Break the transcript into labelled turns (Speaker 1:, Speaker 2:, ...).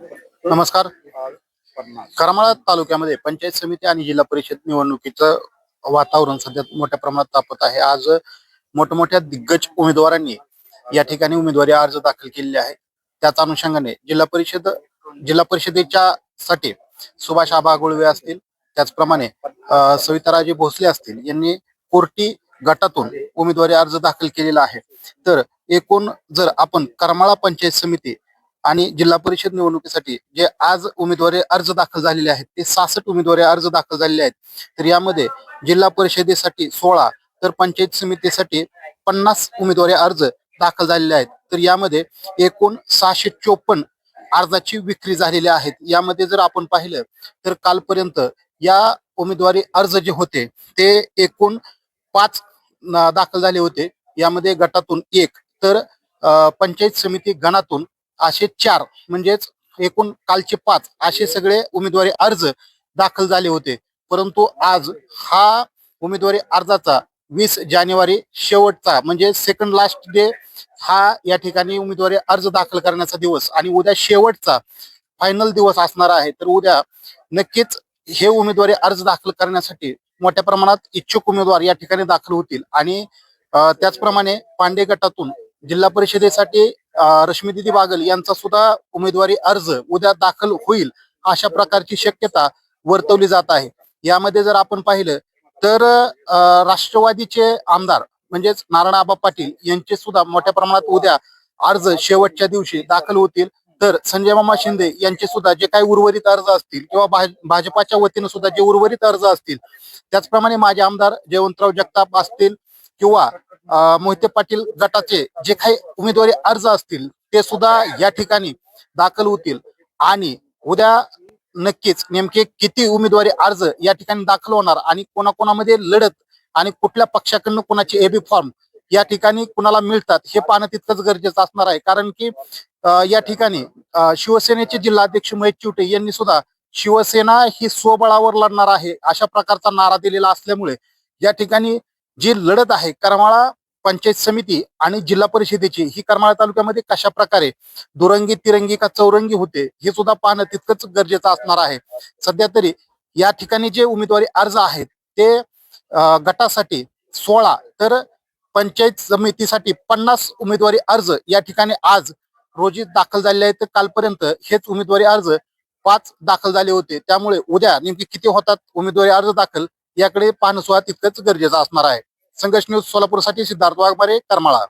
Speaker 1: नमस्कार. करमाळा तालुक्यामध्ये पंचायत समिती आणि जिल्हा परिषद निवडणुकीचं वातावरण सध्या मोठ्या प्रमाणात तापत आहे. आज मोठमोठ्या दिग्गज उमेदवारांनी या ठिकाणी उमेदवारी अर्ज दाखल केलेले आहे. त्याच अनुषंगाने जिल्हा परिषदेच्या साठी सुभाष आबा गुळवे असतील, त्याचप्रमाणे सविताराजे भोसले असतील यांनी कोर्टी गटातून उमेदवारी अर्ज दाखल केलेला आहे. तर एकूण जर आपण करमाळा पंचायत समिती आणि जिल्हा परिषद निवडणुकीसाठी जे आज उमेदवारी अर्ज दाखल झालेले आहेत ते 66 उमेदवारी अर्ज दाखल झालेले आहेत. तर यामध्ये जिल्हा परिषदेसाठी 16 तर पंचायत समितीसाठी 50 उमेदवारी अर्ज दाखल झालेले आहेत. तर यामध्ये एकूण 654 अर्जाची विक्री झालेली आहेत. यामध्ये जर आपण पाहिलं तर कालपर्यंत या उमेदवारी अर्ज जे होते ते एकूण 5 दाखल झाले होते. यामध्ये गटातून 1 तर पंचायत समिती गणातून असे 4 म्हणजेच एकूण कालचे 5 असे सगळे उमेदवारी अर्ज दाखल झाले होते. परंतु आज हा उमेदवारी अर्जाचा 20 जानेवारी शेवटचा म्हणजे सेकंड लास्ट डे हा या ठिकाणी उमेदवारी अर्ज दाखल करण्याचा दिवस आणि उद्या शेवटचा फायनल दिवस असणार आहे. तर उद्या नक्कीच हे उमेदवारी अर्ज दाखल करण्यासाठी मोठ्या प्रमाणात इच्छुक उमेदवार या ठिकाणी दाखल होतील आणि त्याचप्रमाणे पांडे गटातून जिल्हा परिषदेसाठी रश्मीदिदी बागल यांचा सुद्धा उमेदवारी अर्ज उद्या दाखल होईल अशा प्रकारची शक्यता वर्तवली जात आहे. यामध्ये जर आपण पाहिलं तर राष्ट्रवादीचे आमदार म्हणजेच नारायण आबा पाटील यांचे सुद्धा मोठ्या प्रमाणात उद्या अर्ज शेवटच्या दिवशी दाखल होतील. तर संजय मामा शिंदे यांचे सुद्धा जे काही उर्वरित अर्ज असतील किंवा भाजपाच्या वतीनं सुद्धा जे उर्वरित अर्ज असतील, त्याचप्रमाणे माजी आमदार जयवंतराव जगताप असतील किंवा मोहिते पाटील गटाचे जे काही उमेदवारी अर्ज असतील ते सुद्धा या ठिकाणी दाखल होतील आणि उद्या नक्कीच नेमके किती उमेदवारी अर्ज या ठिकाणी दाखल होणार आणि कोणाकोणामध्ये लढत आणि कुठल्या पक्षाकडनं कोणाचे एबी फॉर्म या ठिकाणी कुणाला मिळतात हे पाहणं तितकंच गरजेचं असणार आहे. कारण की या ठिकाणी शिवसेनेचे जिल्हाध्यक्ष महेश चिवटे यांनी सुद्धा शिवसेना ही स्वबळावर लढणार आहे अशा प्रकारचा नारा दिलेला असल्यामुळे या ठिकाणी जी लढत आहे करमाळा पंचायत समिती आणि जिल्हा परिषदेची ही करमाळा तालुक्यामध्ये कशा प्रकारे दुरंगी तिरंगी का चौरंगी होते हे सुद्धा पाहणं तितकंच गरजेचं असणार आहे. सध्या तरी या ठिकाणी जे उमेदवारी अर्ज आहेत ते गटासाठी 16 तर पंचायत समितीसाठी 50 उमेदवारी अर्ज या ठिकाणी आज रोजी दाखल झालेले आहेत. कालपर्यंत हेच उमेदवारी अर्ज 5 दाखल झाले होते. त्यामुळे उद्या नेमके किती होतात उमेदवारी अर्ज दाखल याकडे पाहणं सुद्धा तितकंच गरजेचं असणार आहे. संघर्ष न्यूज सोलापूरसाठी सिद्धार्थ वाघमारे, करमाळा.